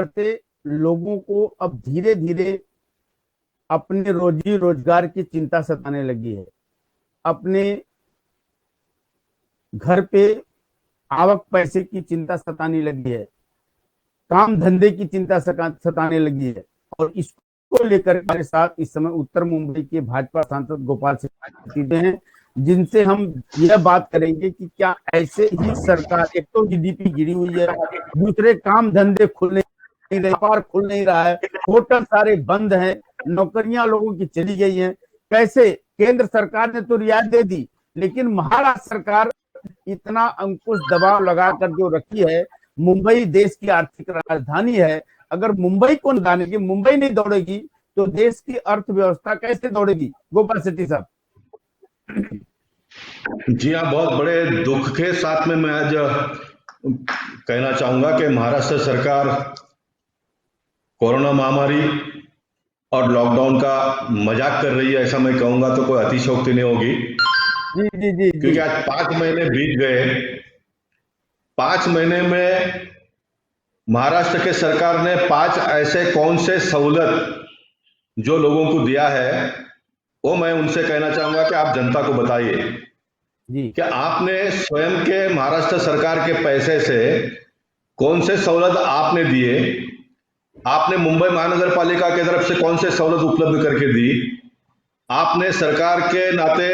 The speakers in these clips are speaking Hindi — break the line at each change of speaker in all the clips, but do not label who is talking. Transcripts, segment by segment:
करते लोगों को अब धीरे धीरे अपने रोजी रोजगार की चिंता सताने लगी है। अपने घर पे आवक पैसे की चिंता सताने लगी है। काम धंधे की चिंता सताने लगी है। और इसको लेकर हमारे साथ इस समय उत्तर मुंबई के भाजपा सांसद गोपाल सिंह हैं, जिनसे हम यह बात करेंगे कि क्या ऐसे ही सरकार, एक तो जीडीपी गिरी हुई है, दूसरे काम धंधे खुल नहीं रहे, व्यापार खुल नहीं रहा है, होटल सारे बंद हैं, नौकरियां लोगों की चली गई हैं। कैसे केंद्र सरकार ने तो रियायत दे दी, लेकिन महाराष्ट्र सरकार इतना अंकुश दबाव लगाकर जो रखी है। मुंबई देश की आर्थिक राजधानी है। अगर मुंबई को नहीं, मुंबई नहीं दौड़ेगी तो देश की अर्थव्यवस्था कैसे दौड़ेगी? गोपाल शेट्टी साहब।
जी हाँ, बहुत बड़े दुख के साथ में मैं आज कहना चाहूंगा कि महाराष्ट्र सरकार कोरोना महामारी और लॉकडाउन का मजाक कर रही है, ऐसा मैं कहूंगा तो कोई अतिशयोक्ति नहीं होगी।
जी जी जी
क्योंकि आज 5 महीने बीत गए। 5 महीने में महाराष्ट्र के सरकार ने 5 ऐसे कौन से सहूलत जो लोगों को दिया है, वो मैं उनसे कहना चाहूंगा कि आप जनता को बताइए कि आपने स्वयं के महाराष्ट्र सरकार के पैसे से कौन से सहूलत आपने दिए। आपने मुंबई महानगर पालिका की तरफ से कौन से सहूलत उपलब्ध करके दी। आपने सरकार के नाते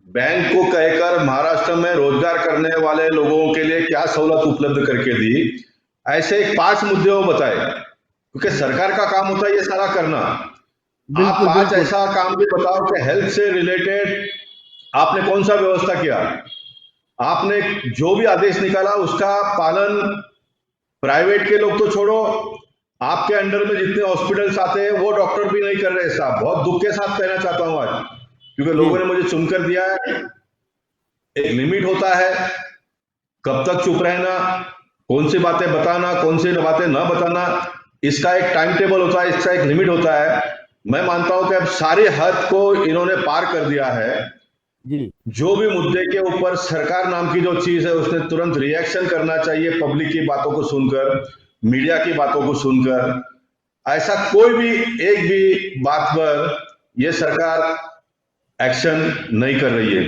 बैंक को कहकर महाराष्ट्र में रोजगार करने वाले लोगों के लिए क्या सहूलत उपलब्ध करके दी। ऐसे 5 मुद्दे वो बताए, क्योंकि सरकार का काम होता है ये सारा करना। आप 5 ऐसा काम भी बताओ कि हेल्थ से रिलेटेड आपने कौन सा व्यवस्था किया। आपने जो भी आदेश निकाला उसका पालन, प्राइवेट के लोग तो छोड़ो, आपके अंडर में जितने हॉस्पिटल्स आते हैं वो डॉक्टर भी नहीं कर रहे साहब। बहुत दुख के साथ कहना चाहता हूं आज, क्योंकि लोगों ने मुझे सुनकर दिया है। एक लिमिट होता है, कब तक चुप रहना, कौन सी बातें बताना, कौन सी बातें न बताना, इसका एक टाइम टेबल होता है, इसका एक लिमिट होता है। मैं मानता हूं कि अब सारी हद को इन्होंने पार कर दिया है। जो भी मुद्दे के ऊपर सरकार नाम की जो चीज है उसने तुरंत रिएक्शन करना चाहिए, पब्लिक की बातों को सुनकर, मीडिया की बातों को सुनकर। ऐसा कोई भी एक भी बात पर यह सरकार एक्शन नहीं कर रही है।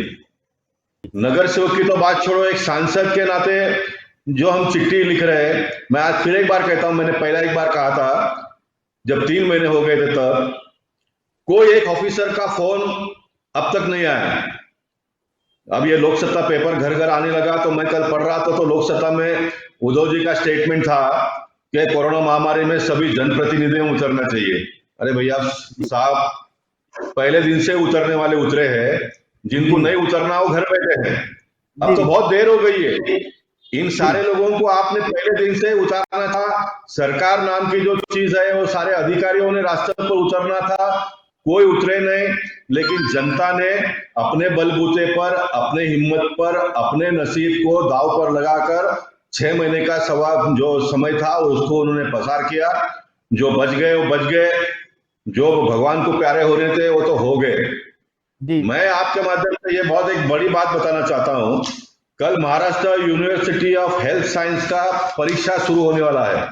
नगर सेवक की तो बात छोड़ो, एक सांसद के नाते जो हम चिट्ठी लिख रहे हैं, मैं आज फिर एक बार कहता हूं, मैंने पहला एक बार कहा था जब 3 महीने हो गए थे तब, कोई एक ऑफिसर का फोन अब तक नहीं आया। अब ये लोकसत्ता पेपर घर घर आने लगा तो मैं कल पढ़ रहा था तो लोकसत्ता में उद्धव जी का स्टेटमेंट था कि कोरोना महामारी में सभी जनप्रतिनिधियों को उतरना चाहिए। अरे भैया साहब, पहले दिन से उतरने वाले उतरे हैं, जिनको नहीं उतरना वो घर बैठे हैं। अब तो बहुत देर हो गई है। इन सारे लोगों को आपने पहले दिन से उतारना था। सरकार नाम की जो चीज है वो सारे अधिकारियों ने रास्ते पर उतरना था, कोई उतरे नहीं। लेकिन जनता ने अपने बलबूते पर, अपने हिम्मत पर, अपने नसीब को दांव पर लगाकर 6 महीने का जो समय था उसको उन्होंने पसार किया। जो बच गए वो बच गए, जो भगवान को प्यारे हो रहे थे वो तो हो गए। मैं आपके माध्यम से ये बहुत एक बड़ी बात बताना चाहता हूं। कल Maharashtra university of health science का परीक्षा शुरू होने वाला है।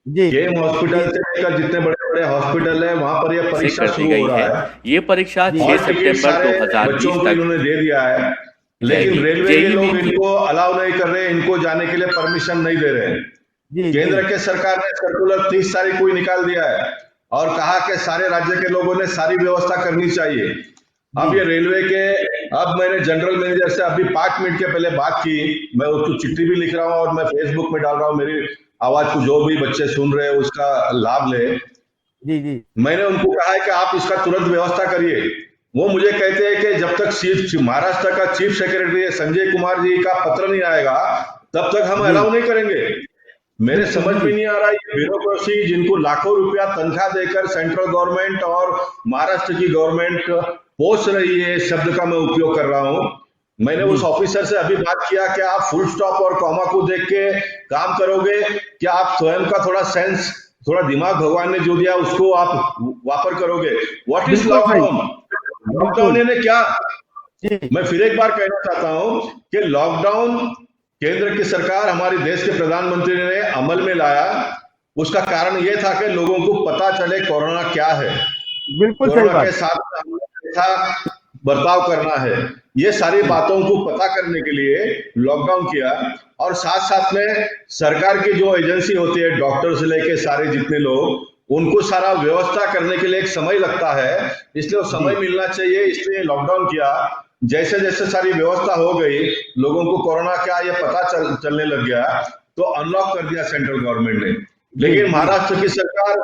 केम हॉस्पिटल से लेकर जितने बड़े बड़े हॉस्पिटल है वहां पर यह परीक्षा शुरू हो रहा है।
ये परीक्षा 6 सितंबर 2020 तक
इन्होंने दे दिया है, लेकिन रेलवे के लोग इनको अलाउ नहीं कर रहे, इनको जाने के लिए परमिशन नहीं दे रहे। केंद्र के सरकार ने सर्कुलर 30 तारीख को ही निकाल दिया है और कहा कि सारे राज्य के लोगों ने सारी व्यवस्था करनी चाहिए। अब ये रेलवे के, अब मैंने जनरल मैनेजर से अभी 5 मिनट के पहले बात की, मैं उसको चिट्ठी भी लिख रहा हूं और मैं फेसबुक में डाल रहा हूं, मेरी आवाज को जो भी बच्चे सुन रहे हैं उसका लाभ ले। मैंने उनको कहा है कि आप इसका तुरंत व्यवस्था करिए। वो मुझे कहते हैं कि जब तक महाराष्ट्र का चीफ सेक्रेटरी संजय कुमार जी का पत्र नहीं आएगा तब तक हम अलाउ नहीं करेंगे। मेरे समझ में नहीं आ रहा है ब्यूरोक्रेसी, जिनको लाखों रुपया तनख्वाह देकर सेंट्रल गवर्नमेंट और महाराष्ट्र की गवर्नमेंट पोष रही है, शब्द का मैं उपयोग कर रहा हूं। मैंने उस ऑफिसर से अभी बात किया कि आप फुल स्टॉप और कॉमा को देख के काम करोगे, क्या आप स्वयं का थोड़ा सेंस, थोड़ा दिमाग भगवान ने जो दिया उसको आप वापर करोगे। What is lockdown? लॉकडाउन ने क्या, मैं फिर एक बार कहना चाहता हूं कि लॉकडाउन केंद्र की सरकार, हमारे देश के प्रधानमंत्री ने अमल में लाया उसका कारण ये था कि लोगों को पता चले कोरोना क्या है,
बिल्कुल सही
कोरोना के
बात।
साथ हमें कैसा बर्ताव करना है, ये सारी बातों को पता करने के लिए लॉकडाउन किया। और साथ साथ में सरकार की जो एजेंसी होती है, डॉक्टर से लेके सारे जितने लोग, उनको सारा व्यवस्था करने के लिए एक समय लगता है, इसलिए वो समय
जी
मिलना चाहिए, इसलिए लॉकडाउन किया। जैसे जैसे सारी व्यवस्था हो गई, लोगों को कोरोना क्या ये पता चलने लग गया, तो अनलॉक कर दिया सेंट्रल गवर्नमेंट ने।
जी
लेकिन
जी
महाराष्ट्र की सरकार,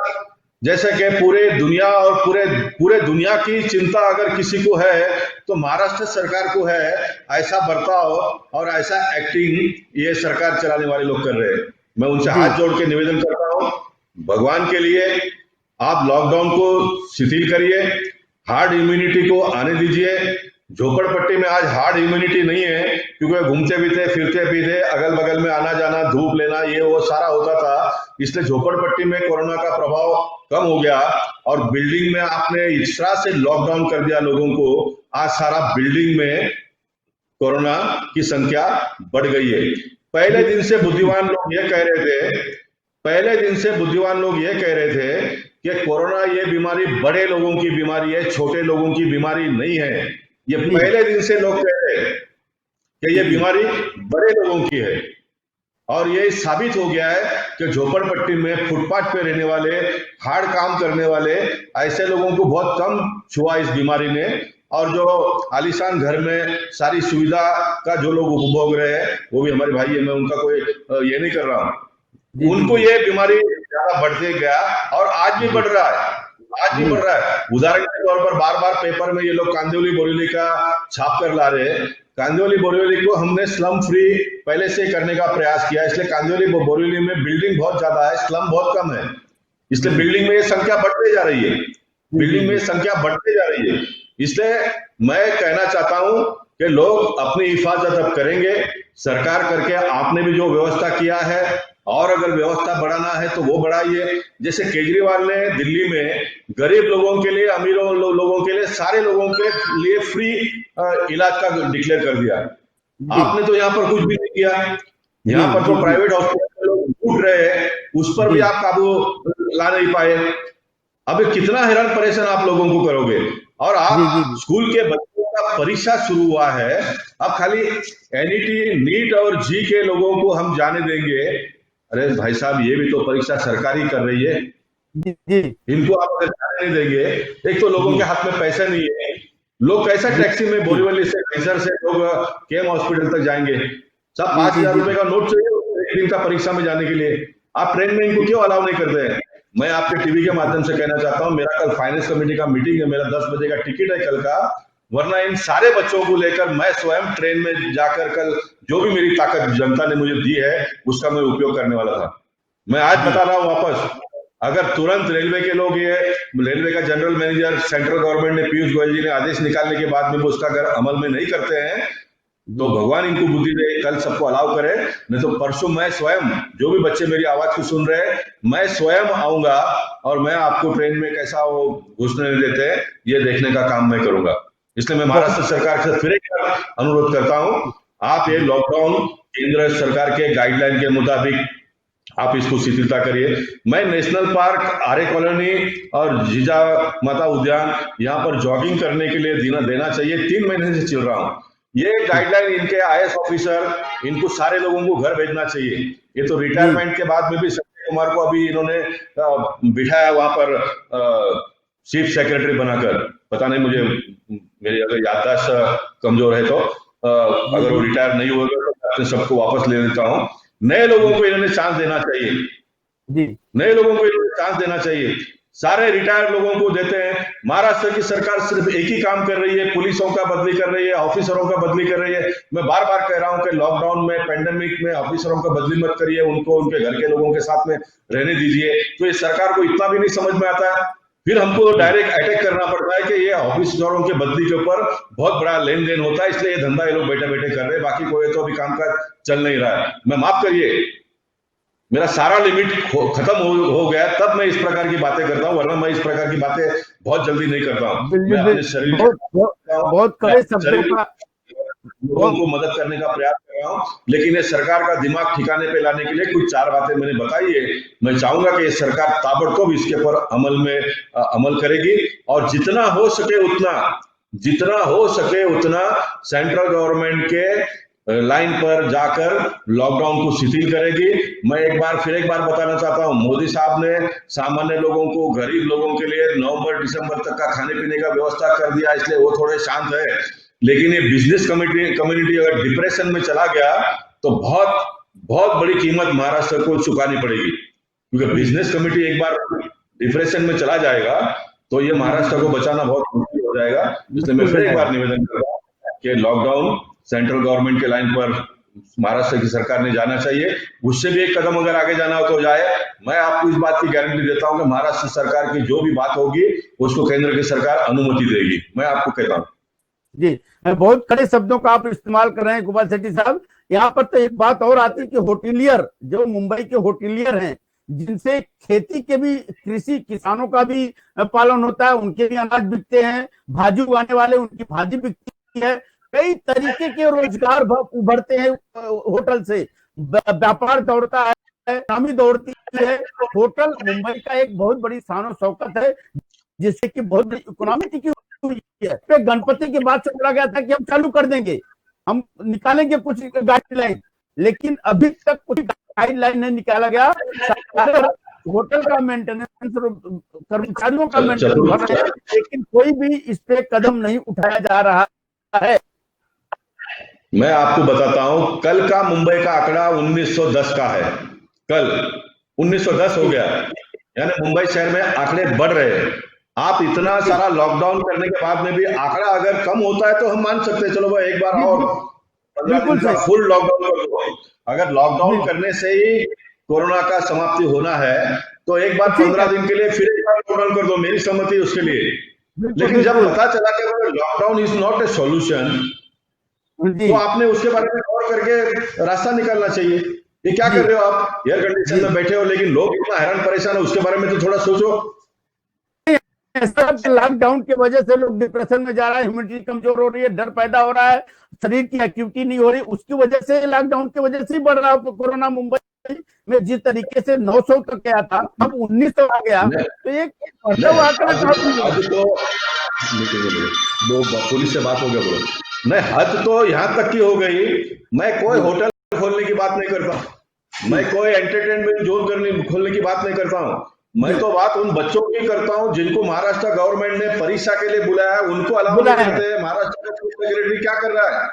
जैसे कि पूरे दुनिया और पूरे पूरे दुनिया की चिंता अगर किसी को है तो महाराष्ट्र सरकार को है। ऐसा बर्ताव और ऐसा एक्टिंग ये सरकार चलाने वाले लोग कर रहे हैं। मैं उनसे
जी
हाथ जोड़ के निवेदन करता हूं, भगवान के लिए आप लॉकडाउन को शिथिल करिए, हार्ड इम्यूनिटी को आने दीजिए। झोपड़पट्टी में आज हार्ड इम्यूनिटी नहीं है, क्योंकि घूमते फिरते फिरते पीते अगल बगल में आना जाना, धूप लेना, ये वो सारा होता था, इसलिए झोपड़पट्टी में कोरोना का प्रभाव कम हो गया। और बिल्डिंग में आपने इस तरह से लॉकडाउन कर दिया लोगों को, आज सारा बिल्डिंग में कोरोना की संख्या बढ़ गई है। पहले दिन से बुद्धिमान लोग ये कह रहे थे, पहले दिन से बुद्धिमान लोग ये कह रहे थे कि कोरोना ये बीमारी बड़े लोगों की बीमारी है, छोटे लोगों की बीमारी नहीं है। ये
जी
पहले दिन से लोग कह रहे हैं कि ये
जी
बीमारी बड़े लोगों की है। और ये साबित हो गया है कि झोपड़पट्टी में फुटपाथ पे रहने वाले, हार्ड काम करने वाले, ऐसे लोगों को बहुत कम छुआ इस बीमारी ने। और जो आलीशान घर में सारी सुविधा का जो लोग उपभोग रहे हैं, वो भी हमारे भाई है, मैं उनका कोई ये नहीं कर रहा
जी
हूं, उनको ये बीमारी ज्यादा बढ़ते गया और आज भी बढ़ रहा है, आज भी
जी
बढ़ रहा है। उदाहरण के तौर पर बार बार पेपर में ये लोग कांदिवली बोरीवली का छाप कर ला रहे हैं। कांदिवली बोरीवली को हमने स्लम फ्री पहले से करने का प्रयास किया, इसलिए कांदिवली बोरीवली में बिल्डिंग बहुत ज्यादा है, स्लम बहुत कम है, इसलिए बिल्डिंग में ये संख्या बढ़ते जा रही है, बिल्डिंग में संख्या बढ़ते जा रही है। इसलिए मैं कहना चाहता हूं कि लोग अपनी हिफाजत अब करेंगे, सरकार करके आपने भी जो व्यवस्था किया है, और अगर व्यवस्था बढ़ाना है तो वो बढ़ाइए। जैसे केजरीवाल ने दिल्ली में गरीब लोगों के लिए, अमीरों लोगों के लिए, सारे लोगों के लिए फ्री इलाज का डिक्लेयर कर दिया। आपने तो यहाँ पर कुछ भी नहीं किया। यहाँ पर
जी
जो
जी
प्राइवेट हॉस्पिटल लोग लूट रहे हैं, उस पर भी
जी
आप काबू ला नहीं पाए। अब कितना हैरान परेशान आप लोगों को करोगे। और
जी जी
आप स्कूल के बच्चों का परीक्षा शुरू हुआ है, अब खाली एनईटी, नीट और जी के लोगों को हम जाने देंगे। अरे भाई साहब, ये भी तो परीक्षा सरकारी कर रही है,
जी जी
इनको आप अगर जाने नहीं देंगे। एक तो लोगों के हाथ में पैसा नहीं है, लोग कैसा
जी
टैक्सी में बोरीवली से कैसर से लोग केम हॉस्पिटल तक जाएंगे। सब
जी
5,000
जी
रुपए का नोट चाहिए एक दिन का परीक्षा में जाने के लिए। आप ट्रेन में इनको क्यों अलाउ नहीं करते हैं? मैं आपके टीवी के माध्यम से कहना चाहता हूं, मेरा कल फाइनेंस कमेटी का मीटिंग है, मेरा 10 बजे का टिकट है कल का, वरना इन सारे बच्चों को लेकर मैं स्वयं ट्रेन में जाकर कल जो भी मेरी ताकत जनता ने मुझे दी है उसका मैं उपयोग करने वाला था। मैं आज बता रहा हूं वापस, अगर तुरंत रेलवे के लोग, ये रेलवे का जनरल मैनेजर, सेंट्रल गवर्नमेंट ने, पीयूष गोयल जी ने आदेश निकालने के बाद में वो उसका अगर अमल में नहीं करते हैं, तो भगवान इनको बुद्धि दे, कल सबको अलाउ करे। नहीं तो परसों मैं स्वयं, जो भी बच्चे मेरी आवाज को सुन रहे हैं, मैं स्वयं आऊंगा और मैं आपको ट्रेन में कैसा वो घुसने नहीं देते हैं ये देखने का काम मैं करूंगा। इसलिए मैं महाराष्ट्र सरकार से फिर एक बार अनुरोध करता हूं, आप ये लॉकडाउन केंद्र सरकार के गाइडलाइन के मुताबिक आप इसको शिथिलता करिए। मैं नेशनल पार्क, आर्य कॉलोनी और जीजा माता उद्यान यहाँ पर जॉगिंग करने के लिए देना चाहिए, 3 महीने से चल रहा हूँ। ये गाइडलाइन इनके आईएएस ऑफिसर, इनको सारे लोगों को घर भेजना चाहिए। ये तो रिटायरमेंट के बाद में भी संजय कुमार को अभी इन्होंने बिठाया वहां पर चीफ सेक्रेटरी बनाकर। पता नहीं, मुझे मेरी अगर याददाश्त कमजोर है तो अगर वो रिटायर नहीं होगा तो सबको वापस ले लेता हूँ। नए लोगों को इन्होंने चांस देना चाहिए, नए लोगों को इन्होंने चांस देना चाहिए। सारे रिटायर्ड लोगों को देते हैं। महाराष्ट्र की सरकार सिर्फ एक ही काम कर रही है, पुलिसों का बदली कर रही है, ऑफिसरों का बदली कर रही है। मैं बार बार कह रहा हूं कि लॉकडाउन में, पेंडेमिक में ऑफिसरों का बदली मत करिए, उनको उनके घर के लोगों के साथ में रहने दीजिए। तो ये सरकार को इतना भी नहीं समझ में आता है, फिर हमको डायरेक्ट अटैक करना पड़ता है कि ये ऑफिसरों के बदली के ऊपर बहुत बड़ा लेन देन होता है, इसलिए ये धंधा ये लोग बैठे बैठे कर रहे हैं। बाकी कोई तो अभी कामकाज चल नहीं रहा है। मैं माफ करिए, मेरा सारा लिमिट खत्म हो गया, तब मैं इस प्रकार की बातें करता हूं, वरना मैं इस प्रकार की बातें बहुत जल्दी नहीं करता हूं। मैं अपने शरीर
बहुत कड़े शब्दों का
लोगों को मदद करने का प्रयास कर रहा हूं, लेकिन ये सरकार का दिमाग ठिकाने पे लाने के लिए कुछ 4 बातें मैंने बताई है। मैं चाहूंगा कि ये सरकार ताबड़तोब इसके ऊपर अमल करेगी और जितना हो सके उतना सेंट्रल गवर्नमेंट के लाइन पर जाकर लॉकडाउन को शिथिल करेगी। मैं फिर एक बार बताना चाहता हूं, मोदी साहब ने सामान्य लोगों को, गरीब लोगों के लिए नवंबर दिसंबर तक का खाने पीने का व्यवस्था कर दिया, इसलिए वो थोड़े शांत है। लेकिन ये बिजनेस कम्युनिटी अगर डिप्रेशन में चला गया तो बहुत बहुत बड़ी कीमत महाराष्ट्र को चुकानी पड़ेगी, क्योंकि बिजनेस कमेटी एक बार डिप्रेशन में चला जाएगा तो ये महाराष्ट्र को बचाना बहुत मुश्किल हो जाएगा। इसलिए मैं फिर एक बार निवेदन कर रहा हूं कि लॉकडाउन सेंट्रल गवर्नमेंट के लाइन पर महाराष्ट्र की सरकार ने जाना चाहिए। उससे भी एक कदम अगर आगे जाना हो तो जाए। मैं आपको इस बात की गारंटी देता हूं कि महाराष्ट्र सरकार की जो भी बात होगी उसको केंद्र की सरकार अनुमति देगी। मैं आपको कहता हूं
जी, बहुत कड़े शब्दों का आप इस्तेमाल कर रहे हैं गोपाल शेट्टी साहब। यहाँ पर तो एक बात और आती है कि होटलियर, जो मुंबई के होटलियर हैं, जिनसे खेती के भी, कृषि किसानों का भी पालन होता है, उनके भी अनाज बिकते हैं, भाजी उगाने वाले उनकी भाजी बिकती है, कई तरीके के रोजगार उभरते हैं होटल से, व्यापार दौड़ता है, इकोनॉमी दौड़ती है। होटल मुंबई का एक बहुत बड़ी शान और शौकत है, जिससे कि बहुत बड़ी इकोनॉमी टिकी हुई है। फिर गणपति के बाद से बोला गया था कि हम चालू कर देंगे, हम निकालेंगे कुछ गाइडलाइन, लेकिन अभी तक कुछ गाइडलाइन नहीं निकाला गया। होटल का मेंटेनेंस, कर्मचारियों का मेंटेनेंस, लेकिन कोई भी इस पे कदम नहीं उठाया जा रहा है।
मैं आपको बताता हूं, कल का मुंबई का आंकड़ा 1910 का है। कल 1910 हो गया, यानी मुंबई शहर में आंकड़े बढ़ रहे हैं। आप इतना सारा लॉकडाउन करने के बाद में भी आंकड़ा अगर कम होता है तो हम मान सकते हैं, चलो भाई एक बार और 15 दिन का फुल लॉकडाउन कर दो। अगर लॉकडाउन करने से ही कोरोना का समाप्ति होना है तो एक बार 15 दिन के लिए फिर एक बार लॉकडाउन कर दो, मेरी सहमति है उसके लिए। लेकिन जब पता चला कि lockdown is not a solution, तो आपने उसके बारे में गौर करके रास्ता निकालना चाहिए। ये क्या कर रहे हो आप? एयर कंडीशन में बैठे हो, लेकिन लोग इतना हैरान परेशान है, उसके बारे में तो थोड़ा सोचो।
लॉकडाउन की वजह से लोग डिप्रेशन में जा रहा है, ह्यूमिडिटी कमजोर हो रही है, डर पैदा हो रहा है, शरीर की एक्टिविटी नहीं हो रही, उसकी वजह से, लॉकडाउन की वजह से बढ़ रहा है कोरोना। मुंबई में जिस तरीके से 900 तक गया था, अब 1900 आ गया, तो एक
पुलिस से बात हो गया बोलो, नहीं हद तो यहां तक की हो गई। मैं कोई होटल खोलने की बात नहीं करता, मैं कोई एंटरटेनमेंट जोन खोलने की बात नहीं करता हूं। मैं तो बात उन बच्चों की करता हूं जिनको महाराष्ट्र गवर्नमेंट ने परीक्षा के लिए बुलाया है, उनको अलाउ नहीं करते हैं। महाराष्ट्र का चीफ सेक्रेटरी क्या कर रहा है,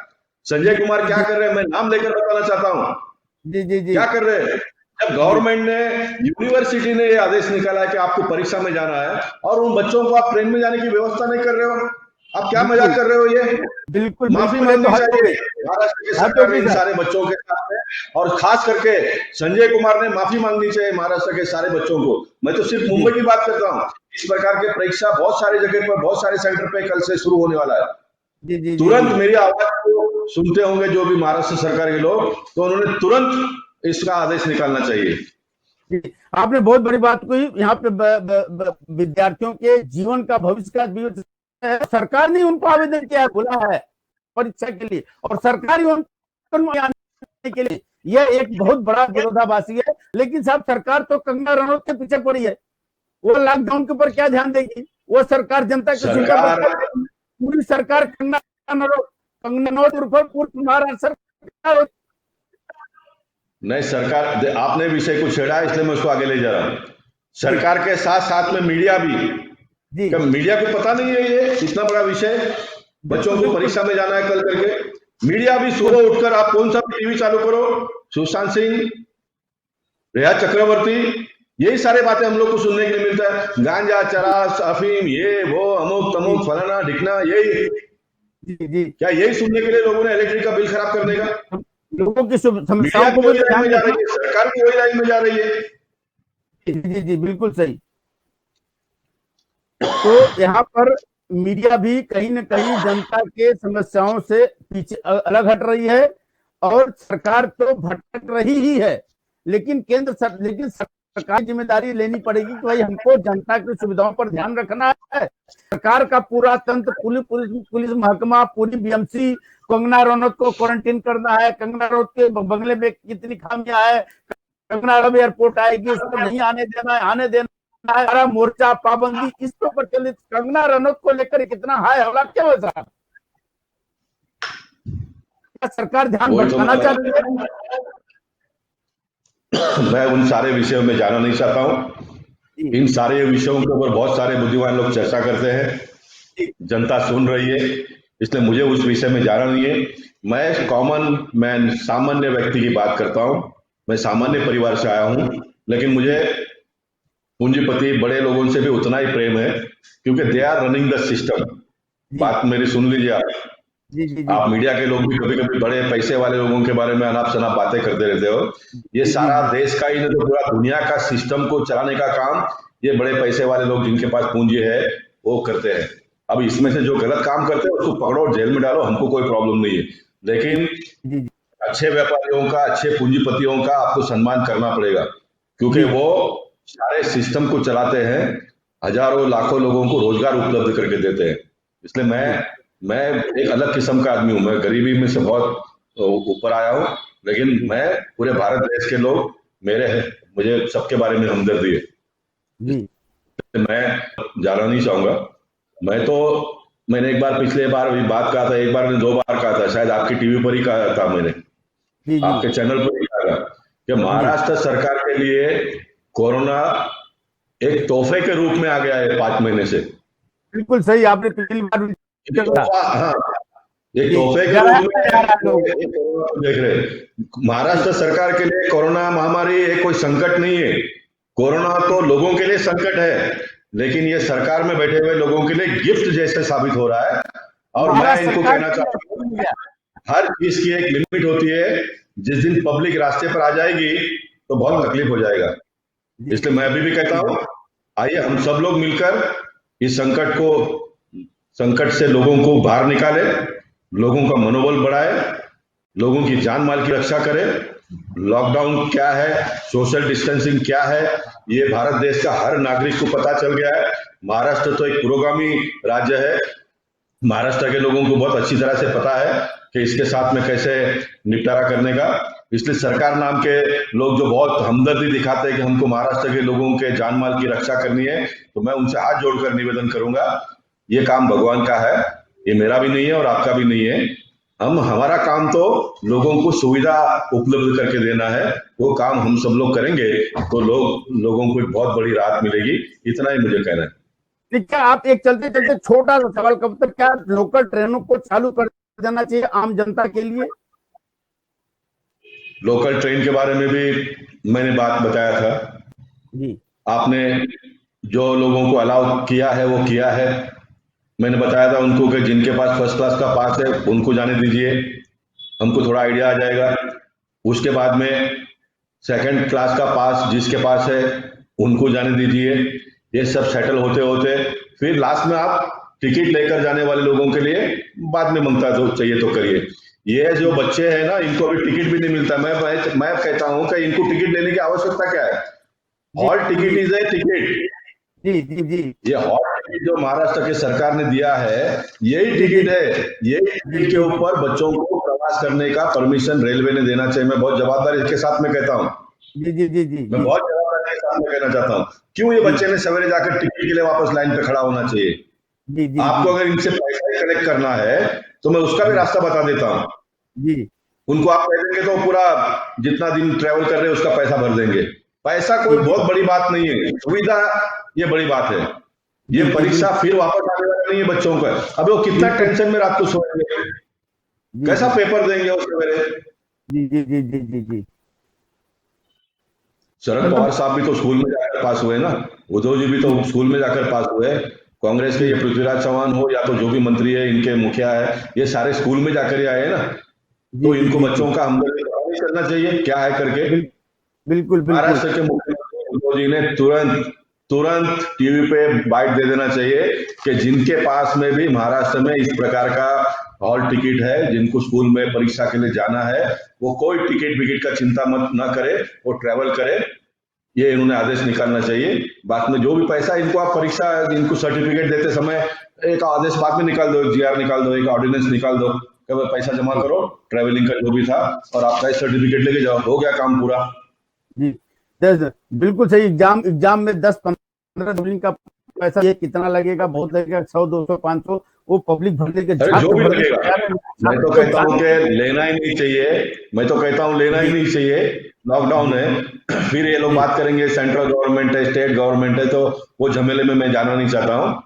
संजय कुमार क्या कर रहे हैं, मैं नाम लेकर बताना चाहता हूं। जी, क्या कर रहे हैं? जब गवर्नमेंट ने, यूनिवर्सिटी ने यह आदेश निकाला है कि आपको परीक्षा में जाना है और उन बच्चों को आप ट्रेन में जाने की व्यवस्था नहीं कर रहे हो, आप क्या मजाक कर रहे हो? ये
बिल्कुल
माफी मांगनी चाहिए महाराष्ट्र की सरकार ने इन सारे बच्चों के साथ में, और खास करके संजय कुमार ने माफी मांगनी चाहिए महाराष्ट्र के सारे बच्चों को। मैं तो सिर्फ मुंबई की बात करता हूँ। इस प्रकार के परीक्षा बहुत सारी जगह पर, बहुत सारे सेंटर पे कल से शुरू होने वाला है। तुरंत मेरी आवाज को सुनते होंगे जो भी महाराष्ट्र सरकार के लोग, तो उन्होंने तुरंत इसका आदेश निकालना चाहिए।
आपने बहुत बड़ी बात कही। यहाँ पे विद्यार्थियों के जीवन का, भविष्य का सरकार ने उनको आवेदन किया, बोला है परीक्षा के लिए, और सरकार आने के लिए, यह एक बहुत बड़ा विरोधाभासी है। लेकिन साहब, सरकार तो कंगना रनौत के पीछे पड़ी है, वो लॉकडाउन के ऊपर क्या ध्यान देगी? वो सरकार जनता की चिंता, पूरी सरकार कंगना रनौत पूर्व महाराष्ट्र सरकार।
नहीं, सरकार, आपने विषय को छेड़ा इसलिए मैं उसको आगे ले जा रहा हूं। सरकार के साथ साथ में मीडिया भी, क्या मीडिया को पता नहीं है ये इतना बड़ा विषय? बच्चों को परीक्षा में जाना है कल करके। मीडिया भी सुबह उठकर, आप कौन सा टीवी चालू करो, सुशांत सिंह, रेहा चक्रवर्ती, यही सारे बातें हम लोग को सुनने के लिए मिलता है। गांजा, चरस, अफीम, ये वो, अमुक तमुक, फलाना ढिकना, यही क्या यही सुनने के लिए लोगों ने इलेक्ट्रिक का बिल खराब करने का?
लोगों की समस्याओं को
वही लाइन में जा रही है, सरकार भी वही लाइन में जा रही है।
जी, बिल्कुल सही। तो यहाँ पर मीडिया भी कहीं न कहीं जनता के समस्याओं से पीछे अलग हट रही है, और सरकार तो भटक रही ही है। लेकिन सरकार जिम्मेदारी लेनी पड़ेगी कि भाई हमको जनता की सुविधाओं पर ध्यान रखना है। सरकार का पूरा तंत्र, पुलिस महकमा, पूरी बीएमसी, कंगना रनौत को क्वारंटीन करना है, कंगना रनौत के बंगले में कितनी खामियां है, कंगना अब एयरपोर्ट आएगी उसको नहीं आने देना है, आने देना है, सारा मोर्चा पाबंदी इसके ऊपर चलित कंगना रनौत को लेकर कितना हाय हल्ला क्यों है साहब? क्या सरकार ध्यान भटकाना चाह रही है?
मैं उन सारे विषयों में जाना नहीं चाहता हूं। इन सारे विषयों के ऊपर बहुत सारे बुद्धिमान लोग चर्चा करते हैं, जनता सुन रही है, इसलिए मुझे उस विषय में जाना नहीं है। मैं कॉमन मैन, सामान्य व्यक्ति की बात करता हूं। मैं सामान्य परिवार से आया हूं, लेकिन मुझे पूंजीपति बड़े लोगों से भी उतना ही प्रेम है, क्योंकि they are running the system. बात मेरी सुन लीजिए आप। आप मीडिया के लोग भी कभी कभी बड़े पैसे वाले लोगों के बारे में अनाप शनाप बातें करते रहते हो। ये सारा देश का ही नहीं तो पूरा दुनिया का सिस्टम को चलाने का काम ये बड़े पैसे वाले लोग जिनके पास पूंजी है वो करते हैं। अब इसमें से जो गलत काम करते हैं उसको पकड़ो, जेल में डालो, हमको कोई प्रॉब्लम नहीं है। लेकिन अच्छे व्यापारियों का, अच्छे पूंजीपतियों का आपको सम्मान करना पड़ेगा, क्योंकि वो सारे सिस्टम को चलाते हैं, हजारों लाखों लोगों को रोजगार उपलब्ध करके देते हैं। इसलिए मैं एक अलग किस्म का आदमी हूं। मैं गरीबी में से बहुत ऊपर आया हूं, लेकिन मैं पूरे भारत देश के लोग मेरे हैं, मुझे सबके बारे में हमदर्दी है। मैं जाना नहीं चाहूंगा। मैंने एक बार पिछले बार भी बात कहा था, एक बार मैंने 2 बार कहा था, शायद आपकी टीवी पर ही कहा था मैंने, आपके चैनल पर ही कहा था कि महाराष्ट्र सरकार के लिए कोरोना एक तोहफे के रूप में आ गया है 5 महीने से।
बिल्कुल सही, आपने पिछली बार
हाँ, एक तोहफे के रूप में देख रहे। महाराष्ट्र सरकार के लिए कोरोना महामारी एक कोई संकट नहीं है। कोरोना तो लोगों के लिए संकट है, लेकिन ये सरकार में बैठे हुए लोगों के लिए गिफ्ट जैसे साबित हो रहा है। और मैं इनको कहना चाहता हूँ, हर चीज की एक लिमिट होती है। जिस दिन पब्लिक रास्ते पर आ जाएगी तो बहुत तकलीफ हो जाएगा। इसलिए मैं अभी भी कहता हूँ, आइए हम सब लोग मिलकर इस संकट से लोगों को बाहर निकाले, लोगों का मनोबल बढ़ाए, लोगों की जान माल की रक्षा करें। लॉकडाउन क्या है, सोशल डिस्टेंसिंग क्या है, ये भारत देश का हर नागरिक को पता चल गया है। महाराष्ट्र तो एक पुरोगामी राज्य है। महाराष्ट्र के लोगों को बहुत अच्छी तरह से पता है कि इसके साथ में कैसे निपटारा करने का। इसलिए सरकार नाम के लोग जो बहुत हमदर्दी दिखाते हैं कि हमको महाराष्ट्र के लोगों के जान माल की रक्षा करनी है, तो मैं उनसे हाथ जोड़कर निवेदन करूंगा, ये काम भगवान का है, ये मेरा भी नहीं है और आपका भी नहीं है। हमारा काम तो लोगों को सुविधा उपलब्ध करके देना है, वो काम हम सब लोग करेंगे तो लोगों को एक बहुत बड़ी राहत मिलेगी। इतना ही मुझे कहना है।
क्या आप एक चलते चलते छोटा सा सवाल, कब तक क्या लोकल ट्रेनों को चालू कर देना चाहिए आम जनता के लिए?
लोकल ट्रेन के बारे में भी मैंने बात बताया था जी। आपने जो लोगों को अलाउ किया है वो किया है। मैंने बताया था उनको कि जिनके पास फर्स्ट क्लास का पास है उनको जाने दीजिए, हमको थोड़ा आइडिया आ जाएगा। उसके बाद में सेकंड क्लास का पास जिसके पास है उनको जाने दीजिए। ये सब सेटल होते होते फिर लास्ट में आप टिकट लेकर जाने वाले लोगों के लिए बाद में मंगता तो चाहिए तो करिए। ये जो बच्चे हैं ना, इनको अभी टिकट भी नहीं मिलता। मैं कहता हूं कि इनको टिकट लेने की आवश्यकता क्या है? Hall ticket is a ticket. जी। ये हॉल टिकट जो महाराष्ट्र की सरकार ने दिया है यही टिकट है। यही टिकट के ऊपर बच्चों को प्रवास करने का परमिशन रेलवे ने देना चाहिए। मैं बहुत जवाबदारी के साथ में कहता हूँ। जी। मैं बहुत जवाबदारी के साथ में कहना चाहता हूँ। क्यों ये बच्चे ने सवेरे जाकर टिकट के लिए वापस लाइन पे खड़ा होना चाहिए? आपको अगर इनसे पैसा कलेक्ट करना है तो मैं उसका भी रास्ता बता देता हूँ जी। उनको आप कह देंगे तो पूरा जितना दिन ट्रेवल कर रहे हैं उसका पैसा भर देंगे। पैसा कोई बहुत बड़ी बात नहीं है, सुविधा ये बड़ी बात है। ये परीक्षा फिर वापस आने वाला नहीं है बच्चों का। अब वो कितना टेंशन में रात को सोएंगे, कैसा पेपर देंगे उस सवेरे? जी। शरद पवार साहब भी तो स्कूल में जाकर पास हुए ना, उद्धव जी भी तो स्कूल में जाकर पास हुए। कांग्रेस के ये पृथ्वीराज चौहान हो या तो जो भी मंत्री है, इनके मुखिया है, ये सारे स्कूल में जाकर ही आए ना। तो इनको बच्चों का हमदर्दी नहीं करना चाहिए क्या है करके? बिल्कुल। महाराष्ट्र के मुख्यमंत्री उद्धव जी ने तुरंत टीवी पे बाइट दे देना चाहिए कि जिनके पास में भी महाराष्ट्र में इस प्रकार का हॉल टिकट है, जिनको स्कूल में परीक्षा के लिए जाना है, वो कोई टिकट विकेट का चिंता मत ना करे, वो ट्रेवल करे। ये इन्होंने आदेश निकालना चाहिए। बाद में जो भी पैसा इनको आप इनको सर्टिफिकेट देते समय एक आदेश बाद में निकाल दो, एक जीआर निकाल दो, एक ऑर्डिनेंस निकाल दो, कि भाई पैसा जमा करो, ट्रैवलिंग का जो भी था, और आपका सर्टिफिकेट लेके जाओ, हो गया काम पूरा।
जी बिल्कुल सही। एग्जाम एग्जाम में 10-15 ट्रैवलिंग का पैसा ये कितना लगेगा, बहुत लगेगा, 100, 200, 500, वो पब्लिक भरने के
अरे जो
छात्र
भी
भरने के
लगेगा,
तैयार है।
मैं तो
छात्र
कहता हूँ कि लेना ही नहीं चाहिए। मैं तो कहता हूँ लेना ही
जी
नहीं चाहिए। लॉकडाउन
जी
है, फिर ये लोग
जी
बात करेंगे सेंट्रल गवर्नमेंट है, स्टेट गवर्नमेंट है, तो वो झमेले में मैं जाना नहीं चाहता हूँ।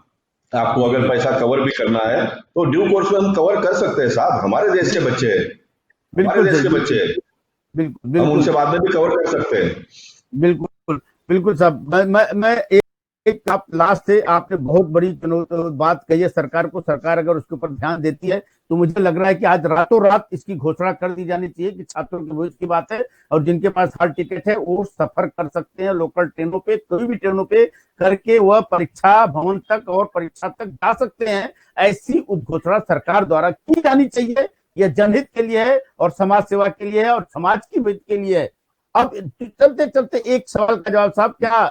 आपको
जी
अगर
जी
पैसा कवर भी करना है तो ड्यू कोर्स में हम कवर कर सकते हैं साहब, हमारे देश के बच्चे हैं, हमारे
बिल्कुल
देश
सही।
के बच्चे
बिल्कुल
हैं,
बिल्कुल
हम
बिल्कुल
उनसे बाद में भी कवर कर सकते हैं।
बिल्कुल बिल्कुल साहब। मैं एक आप लास्ट से आपने बहुत बड़ी बात कही है सरकार को। सरकार अगर उसके ऊपर ध्यान देती है तो मुझे लग रहा है कि आज रातों रात इसकी घोषणा कर दी जानी चाहिए कि छात्रों के भविष्य की बात है, और जिनके पास हॉल टिकट है वो सफर कर सकते हैं लोकल ट्रेनों पे, कोई भी ट्रेनों पे करके वह परीक्षा भवन तक और परीक्षा तक जा सकते हैं। ऐसी उद्घोषणा सरकार द्वारा की जानी चाहिए। यह जनहित के लिए है और समाज सेवा के लिए है और समाज की हित के लिए है। अब चलते चलते एक सवाल का जवाब साहब, क्या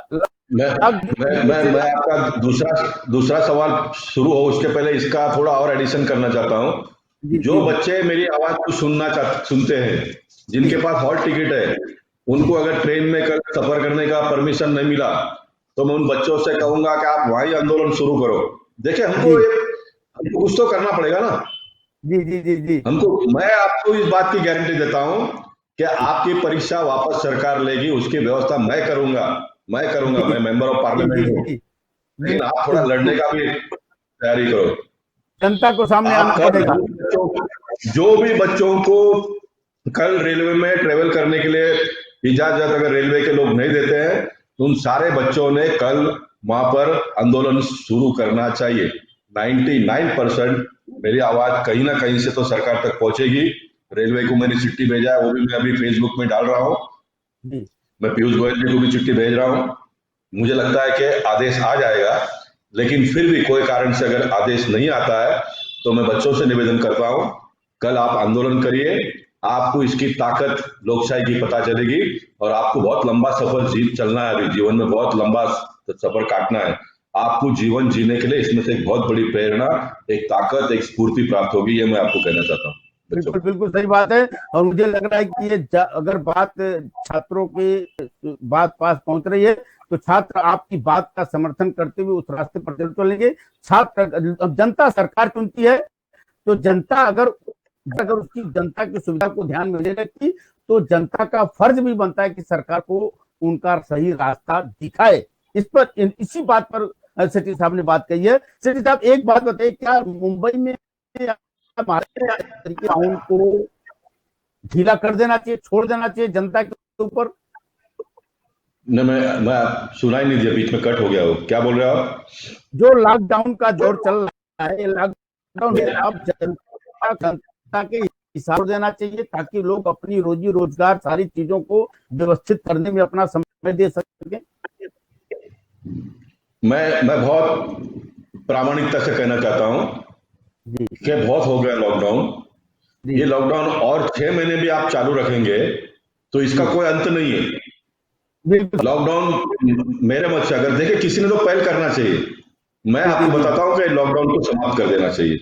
मैं
लॉकडाउन
मैं आपका दूसरा दूसरा सवाल शुरू हो उसके पहले इसका थोड़ा और एडिशन करना चाहता हूँ।
जी
जो
जी
बच्चे मेरी आवाज को सुनते हैं, जिनके
जी
पास हॉल टिकट है,
जी
उनको अगर ट्रेन में कल सफर करने का परमिशन नहीं मिला, तो मैं उन बच्चों से कहूंगा कि आप वहीं आंदोलन शुरू करो। देखिए,
जी
हमको कुछ तो करना पड़ेगा ना।
जी जी जी जी
हमको मैं आपको इस बात की गारंटी देता हूं कि आपकी परीक्षा वापस सरकार लेगी, उसकी व्यवस्था मैं मेंबर ऑफ
जी जी
पार्लियामेंट हूँ।
जी
लेकिन आप थोड़ा लड़ने
बिल्कुल।
का भी तैयारी करो।
जनता को सामने आना
आप कल
पड़ेगा।
जो भी बच्चों को कल रेलवे में ट्रेवल करने के लिए इजाजत अगर रेलवे के लोग नहीं देते हैं, तो उन सारे बच्चों ने कल वहां पर आंदोलन शुरू करना चाहिए। 99% मेरी आवाज कहीं ना कहीं से तो सरकार तक पहुंचेगी। रेलवे को मैंने चिट्ठी भेजा है, वो भी मैं अभी फेसबुक में डाल रहा हूँ।
जी
मैं पीयूष गोयल जी को भी चिट्ठी भेज रहा हूँ। मुझे लगता है कि आदेश आ जाएगा, लेकिन फिर भी कोई कारण से अगर आदेश नहीं आता है तो मैं बच्चों से निवेदन करता हूँ, कल आप आंदोलन करिए। आपको इसकी ताकत लोकशाही की पता चलेगी, और आपको बहुत लंबा सफर चलना है। अभी जीवन में बहुत लंबा सफर काटना है। आपको जीवन जीने के लिए इसमें से एक बहुत बड़ी प्रेरणा, एक ताकत, एक स्फूर्ति प्राप्त होगी। ये मैं आपको कहना चाहता हूँ बच्चों
बिल्कुल
को।
बिल्कुल सही बात है। और मुझे लग रहा है कि ये अगर बात छात्रों की बात पास पहुंच रही है तो छात्र आपकी बात का समर्थन करते हुए उस रास्ते पर चल चलेंगे। छात्र, अब जनता सरकार चुनती है तो जनता अगर अगर उसकी जनता की सुविधा को ध्यान में नहीं रखती तो जनता का फर्ज भी बनता है कि सरकार को उनका सही रास्ता दिखाए। इस पर इसी बात पर सेठी साहब ने बात कही है। सेठी साहब एक बात बताइए, क्या मुंबई में हमारे तरीके को ढीला कर देना चाहिए, छोड़ देना चाहिए जनता के ऊपर?
न मैं सुनाई नहीं दिया, बीच में कट हो गया हो, क्या बोल रहे हो आप?
जो लॉकडाउन का दौर चल रहा है, लॉकडाउन अब जनता के हिसाब देना चाहिए ताकि लोग अपनी रोजी रोजगार सारी चीजों को व्यवस्थित करने में अपना समय दे सके।
मैं बहुत प्रामाणिकता से कहना चाहता हूं
जी
कि बहुत हो गया लॉकडाउन।
जी
ये लॉकडाउन और 6 महीने भी आप चालू रखेंगे तो इसका
जी
कोई अंत नहीं है।
बिल्कुल।
लॉकडाउन मेरे मत से, अगर देखिए किसी ने तो पहल करना चाहिए। मैं
जी
आपको
जी
बताता हूं कि लॉकडाउन को समाप्त कर देना चाहिए।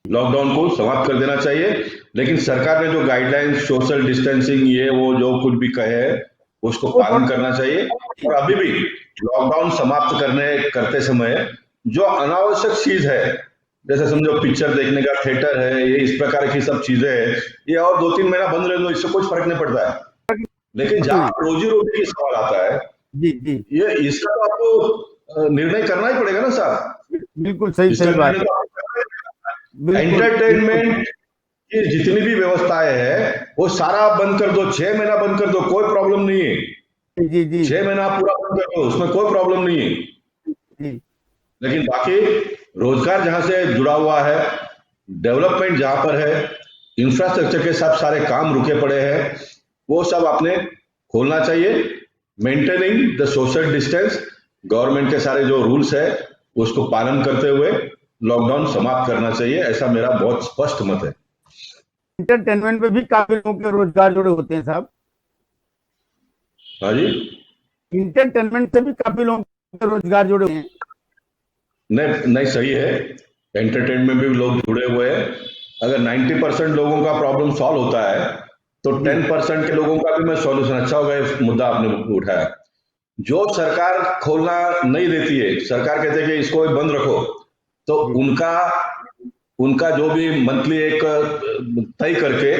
लॉकडाउन को समाप्त कर देना चाहिए, लेकिन सरकार ने जो गाइडलाइंस, सोशल डिस्टेंसिंग, ये वो जो कुछ भी कहे है, उसको
वो
पालन करना चाहिए। और अभी भी लॉकडाउन समाप्त करते समय जो अनावश्यक चीज है, जैसे समझो पिक्चर देखने का थिएटर है, ये इस प्रकार की सब चीजें हैं, ये और 2-3 महीना बंद रह लो, इससे कुछ फर्क नहीं पड़ता है। लेकिन जहां रोजी रोटी की सवाल आता है,
जी जी
ये इसका तो आपको निर्णय करना ही पड़ेगा ना साहब।
बिल्कुल सही
इसका
सही बात
निर्णय
है।
तो
बिल्कुल बिल्कुल
एंटरटेनमेंट की जितनी भी व्यवस्थाएं हैं वो सारा आप बंद कर दो, 6 महीना बंद कर दो, कोई प्रॉब्लम नहीं है।
जी जी
6 महीना आप पूरा बंद कर दो, उसमें कोई प्रॉब्लम नहीं है।
जी
लेकिन बाकी रोजगार जहां से जुड़ा हुआ है, डेवलपमेंट जहां पर है, इंफ्रास्ट्रक्चर के सब सारे काम रुके पड़े हैं, वो सब आपने खोलना चाहिए। Maintaining the social distance, government के सारे जो रूल्स है उसको पालन करते हुए लॉकडाउन समाप्त करना चाहिए, ऐसा मेरा बहुत स्पष्ट मत है।
एंटरटेनमेंट में भी काफी लोगों के रोजगार जुड़े होते हैं साहब।
हाँ जी।
इंटरटेनमेंट से भी काफी लोगों के रोजगार जुड़े हुए हैं।
नहीं नहीं, सही है, एंटरटेनमेंट में भी लोग जुड़े हुए हैं। अगर 90% लोगों का प्रॉब्लम सॉल्व होता है तो 10% के लोगों का भी मैं सॉल्यूशन, अच्छा होगा ये मुद्दा आपने उठाया। जो सरकार खोलना नहीं देती है, सरकार कहते हैं कि इसको बंद रखो, तो उनका उनका जो भी मंथली एक तय करके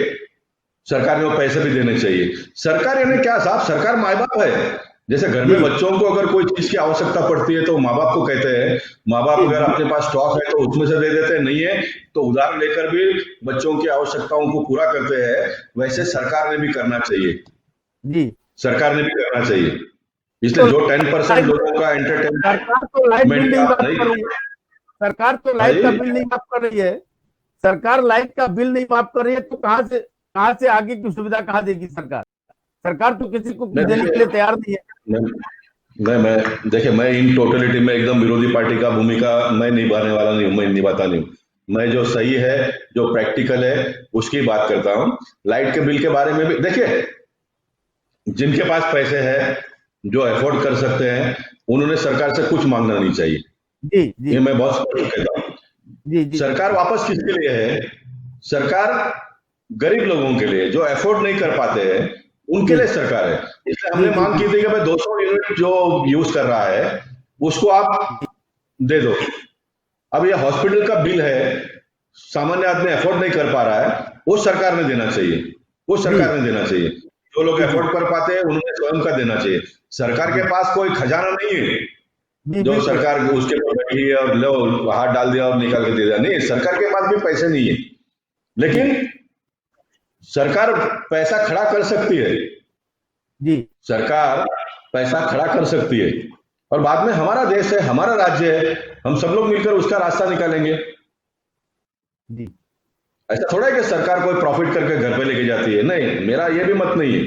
सरकार में वो पैसे भी देने चाहिए। सरकार यानी क्या साहब, सरकार माँ बाप है। जैसे घर में बच्चों को अगर कोई चीज की आवश्यकता पड़ती है तो माँ बाप को कहते हैं, माँ बाप अगर अपने पास स्टॉक है तो उसमें से दे देते हैं, नहीं है तो उधार लेकर भी बच्चों की आवश्यकताओं को पूरा करते हैं। वैसे सरकार ने भी करना चाहिए,
जी,
सरकार ने भी करना चाहिए। इसलिए जो 10% लोगों का
सरकार तो लाइट बिल
एंटरटेनमेंट
नहीं
का
माफ
नहीं।
कर रही है। सरकार तो
हाँ
लाइट का
जी,
बिल नहीं माफ कर रही है। सरकार लाइट का बिल नहीं माफ कर रही है, तो कहां से आगे की सुविधा कहां देगी सरकार? सरकार तो किसी को कुछ देने के लिए तैयार नहीं है।
मैं देखिए, मैं इन टोटलिटी में एकदम विरोधी पार्टी का भूमिका मैं निभाने वाला नहीं हूँ, मैं निभाता नहीं हूँ। मैं जो सही है, जो प्रैक्टिकल है, उसकी बात करता हूँ। लाइट के बिल के बारे में भी देखिए, जिनके पास पैसे हैं, जो अफोर्ड कर सकते हैं, उन्होंने सरकार से कुछ मांगना नहीं चाहिए।
जी जी
ये मैं बहुत स्पष्ट कहता हूँ।
जी जी
सरकार वापस किसके लिए है? सरकार गरीब लोगों के लिए, जो अफोर्ड नहीं कर पाते हैं, उनके लिए सरकार है। इसलिए हमने मांग की थी कि भाई 200 यूनिट जो यूज कर रहा है उसको आप दे दो। अब ये हॉस्पिटल का बिल है, सामान्य आदमी अफोर्ड नहीं कर पा रहा है, वो सरकार ने देना चाहिए, वो सरकार ने देना चाहिए। जो लोग अफोर्ड कर पाते हैं उन्होंने स्वयं का देना चाहिए। सरकार के पास कोई खजाना नहीं है जो सरकार उसके ऊपर बैठी है और लो हाथ डाल दिया और निकाल के दे दिया। नहीं, सरकार के पास भी पैसे नहीं है, लेकिन सरकार पैसा खड़ा कर सकती है।
जी
सरकार पैसा खड़ा कर सकती है और बाद में हमारा देश है, हमारा राज्य है, हम सब लोग मिलकर उसका रास्ता निकालेंगे।
जी
ऐसा थोड़ा है कि सरकार कोई प्रॉफिट करके घर पे लेके जाती है, नहीं, मेरा ये भी मत नहीं है।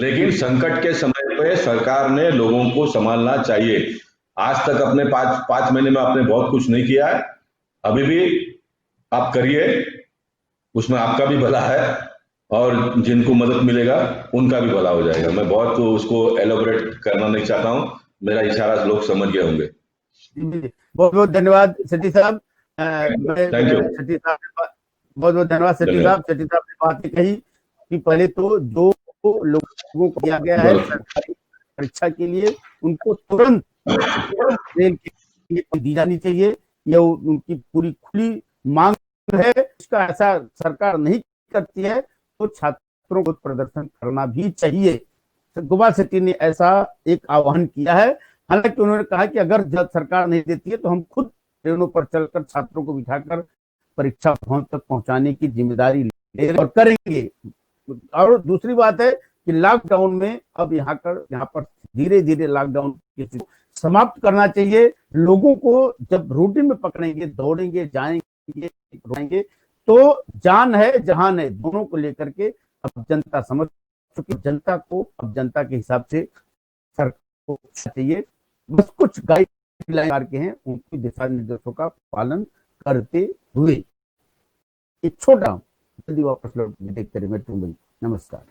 लेकिन संकट के समय पे सरकार ने लोगों को संभालना चाहिए। आज तक अपने 5 महीने में आपने बहुत कुछ नहीं किया है, अभी भी आप करिए, उसमें आपका भी भला है और जिनको मदद मिलेगा उनका भी भला हो जाएगा। मैं बहुत तो उसको एलोबरेट करना नहीं चाहता हूं, मेरा इशारा लोग समझ गए होंगे।
बहुत बहुत धन्यवाद सेठी साहब।
Thank you.
सेठी साहब बहुत बहुत धन्यवाद सेठी साहब। सेठी साहब ने बात कही कि पहले तो जो लोगों को दिया गया है सरकारी परीक्षा के लिए, उनको तुरंत दी जानी चाहिए। यह उनकी पूरी खुली मांग है। इसका ऐसा सरकार नहीं करती है तो छात्रों को प्रदर्शन करना भी चाहिए। गोपाल शेट्टी ने ऐसा एक आह्वान किया है। हालांकि उन्होंने कहा कि अगर जब सरकार नहीं देती है तो हम खुद ट्रेनों पर चलकर छात्रों को बिठाकर परीक्षा भवन तक पहुंचाने की जिम्मेदारी ले और करेंगे। और दूसरी बात है कि लॉकडाउन में अब यहाँ पर धीरे धीरे लॉकडाउन समाप्त करना चाहिए। लोगों को जब रूटीन में पकड़ेंगे, दौड़ेंगे, जाएंगे, तो जान है जहान है दोनों को लेकर के अब जनता समझ चुकी। जनता को अब जनता के हिसाब से सरकार को चाहिए, बस कुछ गाइडलाइन के हैं, उनके दिशा निर्देशों का पालन करते हुए। एक छोटा जल्दी वापस लौट देखते रहे। नमस्कार।